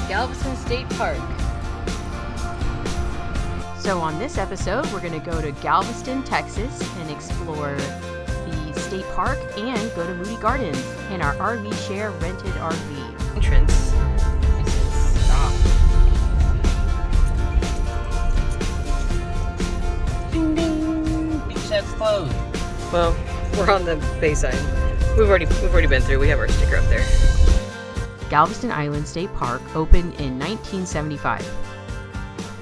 Galveston State Park. So on this episode, we're going to go to Galveston, Texas and explore the state park and go to Moody Gardens in our RV share rented RV. Entrance. Stop. Ding ding. Beach that's closed. Well, we're on the bay side. We've already been through. We have our sticker up there. Galveston Island State Park opened in 1975.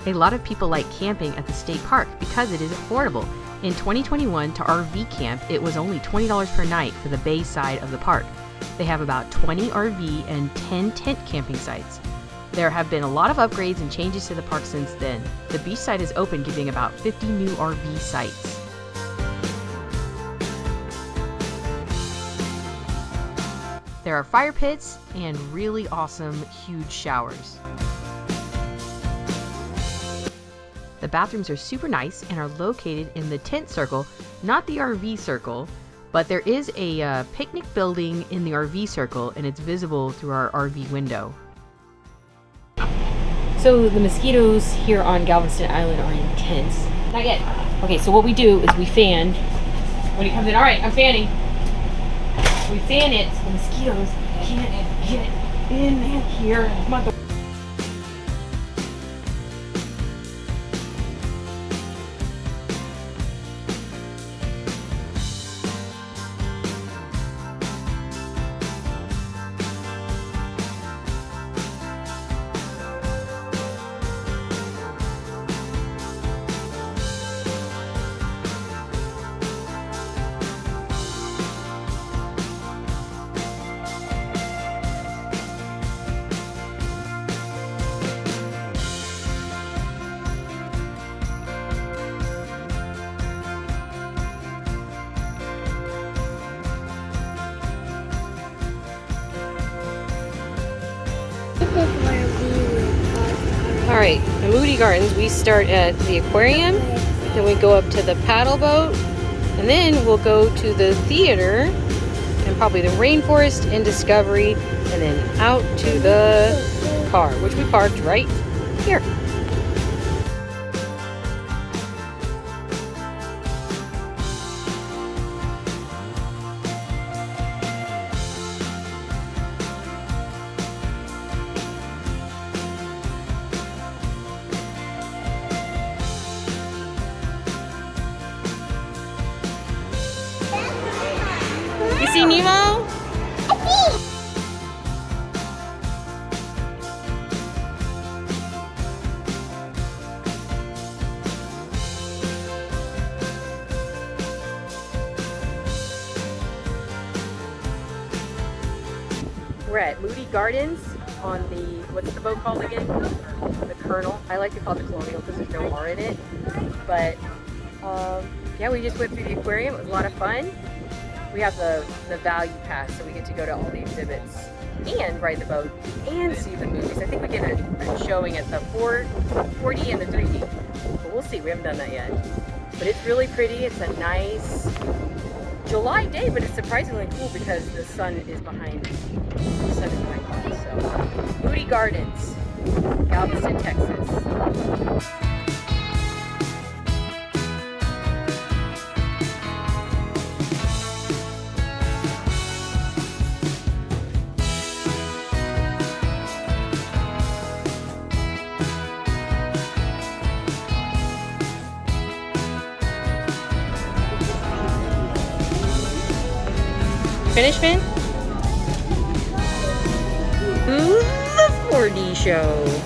A lot of people like camping at the state park because it is affordable. In 2021, to RV camp, it was only $20 per night for the bay side of the park. They have about 20 RV and 10 tent camping sites. There have been a lot of upgrades and changes to the park since then. The beach side is open, giving about 50 new RV sites. There are fire pits and really awesome, huge showers. The bathrooms are super nice and are located in the tent circle, not the RV circle, but there is a picnic building in the RV circle and it's visible through our RV window. So the mosquitoes here on Galveston Island are intense. Not yet. Okay, so what we do is we fan. When he comes in, all right, I'm fanning. We fan it so the mosquitoes can't get in here. Come on. Alright, in Moody Gardens we start at the aquarium, then we go up to the paddle boat, and then we'll go to the theater, and probably the rainforest and Discovery, and then out to the car, which we parked right here. You see Nemo? We're at Moody Gardens on the, what's the boat called again? The Colonel. I like to call it the Colonial because there's no R in it. But yeah, we just went through the aquarium. It was a lot of fun. We have the value pass, so we get to go to all the exhibits and ride the boat and see the movies. I think we get a showing at the 4D and the 3D, but we'll see. We haven't done that yet. But it's really pretty. It's a nice July day, but it's surprisingly cool because the sun is behind us. So, Moody Gardens, Galveston, Texas. Finish, Finn? Ooh, the 4D show.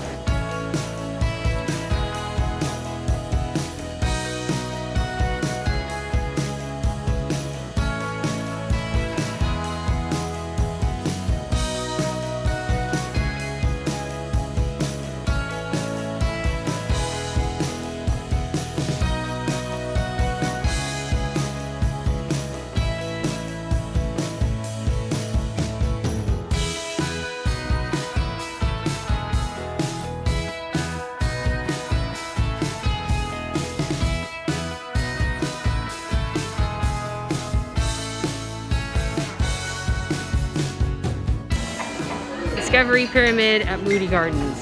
Discovery Pyramid at Moody Gardens.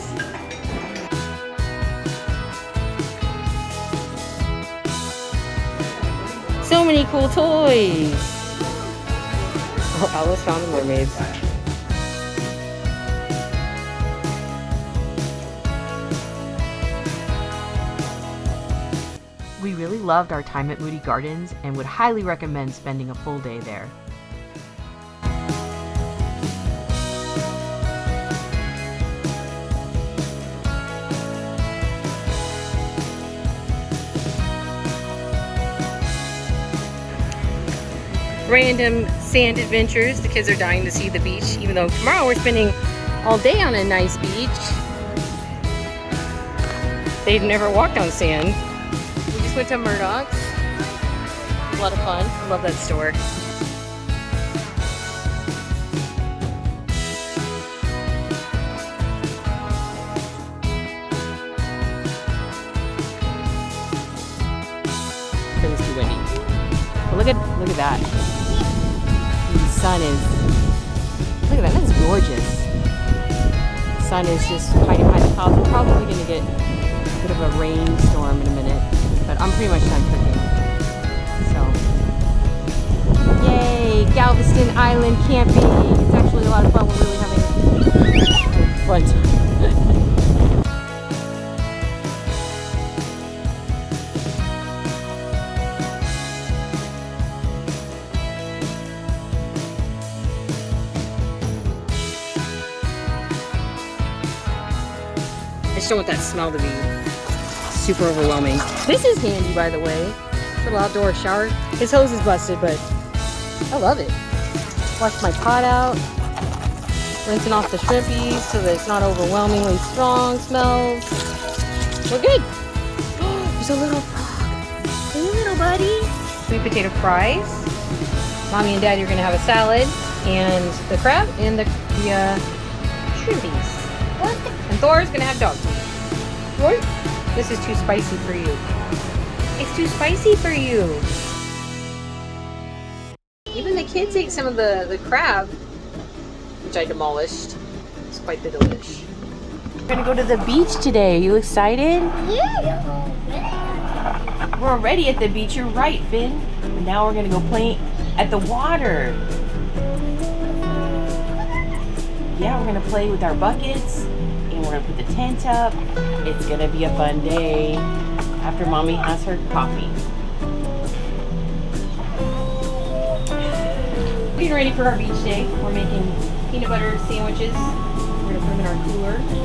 So many cool toys. Oh, Alice found the mermaids. We really loved our time at Moody Gardens and would highly recommend spending a full day there. Random sand adventures. The kids are dying to see the beach, even though tomorrow we're spending all day on a nice beach. They've never walked on sand. We just went to Murdoch's. A lot of fun. I love that store. It was too windy. But look at that. The sun is, look at that, that's gorgeous. The sun is just hiding behind the clouds. We're probably going to get a bit of a rainstorm in a minute, but I'm pretty much done cooking. So, yay, Galveston Island camping. It's actually a lot of fun. We're really having fun time. I just don't want that smell to be super overwhelming. This is handy, by the way. Little outdoor shower. His hose is busted, but I love it. Wash my pot out. Rinsing off the shrimpies so that it's not overwhelmingly strong smells. We're good. There's a little frog. Hey, little buddy. Sweet potato fries. Mommy and Daddy are going to have a salad. And the crab and the shrimpies. And Thor's gonna have dog food. Thor, this is too spicy for you. It's too spicy for you. Even the kids ate some of the crab, which I demolished. It's quite the delish. We're gonna go to the beach today. You excited? Yeah. We're already at the beach. You're right, Finn. And now we're gonna go play at the water. Yeah, we're gonna play with our buckets. We're gonna put the tent up. It's gonna be a fun day after Mommy has her coffee. Getting ready for our beach day. We're making peanut butter sandwiches. We're gonna put them in our cooler.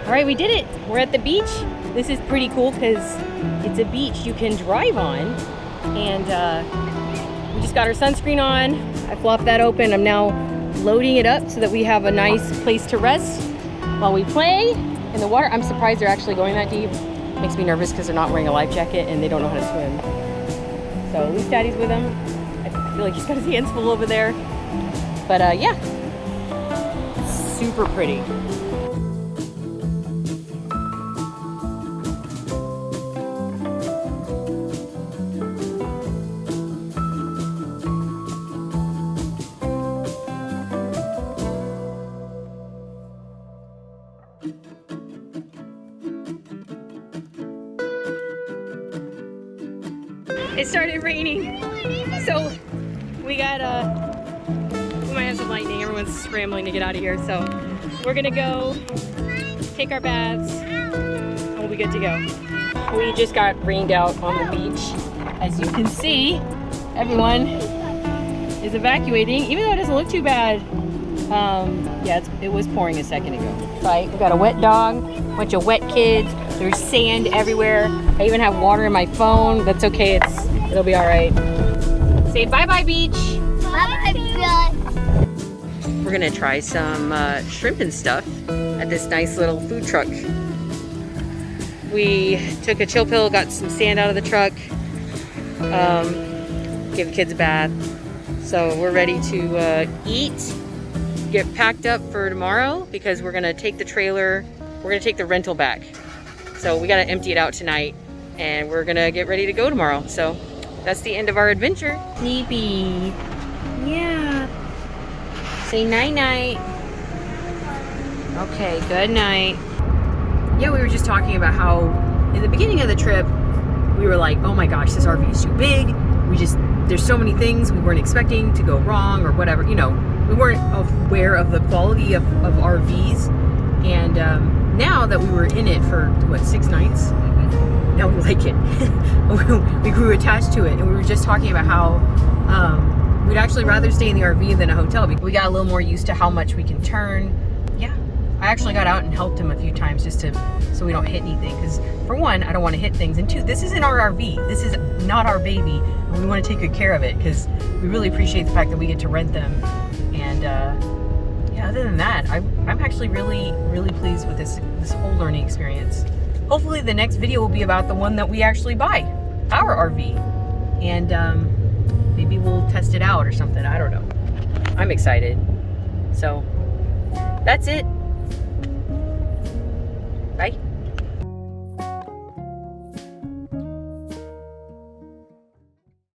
All right, we did it. We're at the beach. This is pretty cool because it's a beach you can drive on. And we just got our sunscreen on. I flopped that open. I'm now loading it up so that we have a nice place to rest while we play in the water. I'm surprised they're actually going that deep. Makes me nervous because they're not wearing a life jacket and they don't know how to swim. So at least Daddy's with him. I feel like he's got his hands full over there. But yeah, it's super pretty. It started raining, so we got we might have some lightning. Everyone's scrambling to get out of here, so we're gonna go take our baths and we'll be good to go. We just got rained out on the beach. As you can see, everyone is evacuating, even though it doesn't look too bad. Yeah, it was pouring a second ago. Right, we got a wet dog, a bunch of wet kids. There's sand everywhere. I even have water in my phone. That's okay. It'll be all right. Say bye-bye, beach. Bye-bye. We're gonna try some shrimp and stuff at this nice little food truck We took a chill pill, got some sand out of the truck, gave the kids a bath. So we're ready to eat, get packed up for tomorrow because we're gonna take the trailer, we're gonna take the rental back. So we gotta empty it out tonight and we're gonna get ready to go tomorrow. So that's the end of our adventure. Sleepy. Yeah. Say night-night. Okay, good night. Yeah, we were just talking about how in the beginning of the trip, we were like, oh my gosh, this RV is too big. There's so many things we weren't expecting to go wrong or whatever. You know, we weren't aware of the quality of RVs. And now that we were in it for, what, 6 nights? Now we like it. We grew attached to it. And we were just talking about how we'd actually rather stay in the RV than a hotel. We got a little more used to how much we can turn. Yeah, I actually got out and helped him a few times just so we don't hit anything. Because for one, I don't want to hit things. And two, this isn't our RV. This is not our baby. And we want to take good care of it because we really appreciate the fact that we get to rent them. And yeah, other than that, I'm actually really, really pleased with this whole learning experience. Hopefully the next video will be about the one that we actually buy, our RV. And maybe we'll test it out or something. I don't know. I'm excited. So that's it. Bye.